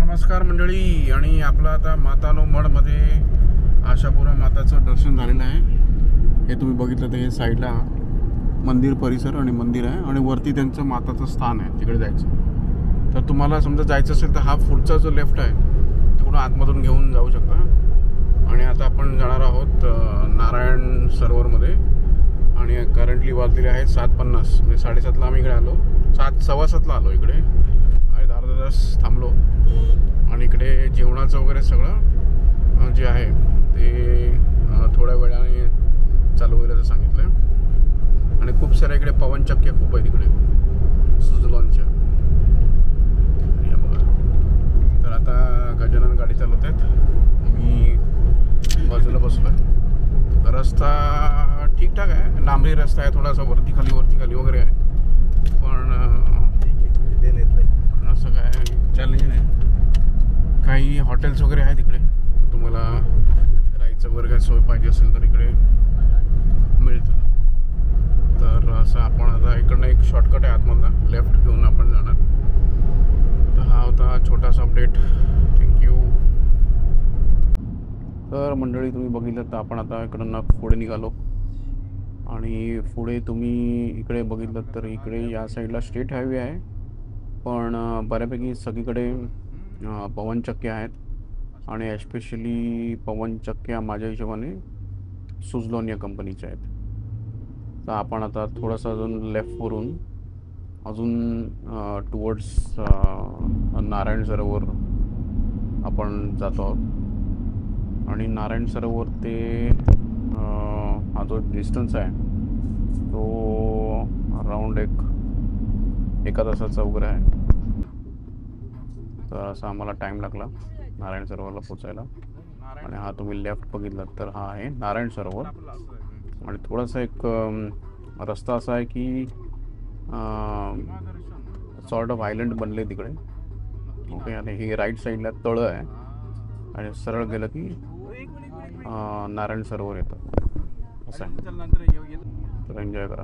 नमस्कार मंडळी. आणि आपलं आता मातानो मठमध्ये आशापुरा माताचं दर्शन झालेलं आहे. हे तुम्ही बघितलं तर हे साईडला मंदिर परिसर आणि मंदिर आहे आणि वरती त्यांचं माताचं स्थान आहे, तिकडे जायचं. तर तुम्हाला समजा जायचं असेल तर हा पुढचा जो लेफ्ट आहे तिकडून आतमधून घेऊन जाऊ शकता. आणि आता आपण जाणार आहोत नारायण सरोवरमध्ये. आणि करंटली वाजलेले आहेत 7:50, म्हणजे 7:30ला आम्ही इकडे आलो, 7:15 आलो इकडे आणि अर्धा तास थांबलो. आणि इकडे जेवणाचं वगैरे सगळं जे आहे ते थोड्या वेळाने चालू होईल असं सांगितलं आहे. आणि खूप साऱ्या इकडे पवनचक्क्या खूप आहेत इकडे सुझलॉनच्या. बघा, तर आता गजानन गाडी चालवत आहेत, मी बाजूला बसलो आहे. रस्ता ठीकठाक आहे, डांबरी रस्ता आहे, थोडासा वरती खाली वगैरे आहे, पण असं काय चॅलेंज नाही. काही हॉटेल्स वगैरे आहेत इकडे, तुम्हाला राहायचं वगैरे काय सोय पाहिजे असेल तर इकडे मिळतं. तर असं आपण आता इकडनं एक शॉर्टकट आहे आतमधला, लेफ्ट घेऊन आपण जाणार. तर हा होता छोटासा अपडेट. थँक्यू. तर मंडळी तुम्ही बघितलं तर आपण आता इकडनं पुढे निघालो. आणि पुढे तुम्ही इकडे बघितलं तर इकडे या साईडला स्टेट हायवे आहे, पण बऱ्यापैकी सगळीकडे पवनचक्क्या आहेत. आणि एस्पेशली पवनचक्क्या माझ्या हिशोबाने सुझलॉन या कंपनीच्या आहेत. तर आपण आता थोडंसं अजून लेफ्टवरून अजून टुवर्ड्स नारायण सरोवर आपण जातो आहोत. आणि नारायण सरोवर ते हा जो डिस्टन्स आहे तो अराऊंड एका तासाचा वगैरे आहे. तर असा आम्हाला टाईम लागला नारायण सरोवरला पोचायला. आणि हा तुम्ही लेफ्ट बघितलात तर हा आहे नारायण सरोवर. आणि थोडासा एक रस्ता असा आहे की सॉर्ट ऑफ आयलंड बनले तिकडे. ओके. आणि ही राईट साईडला तळं आहे आणि सरळ गेलं की नारायण सरोवर येतं असं आहे. तर एन्जॉय करा.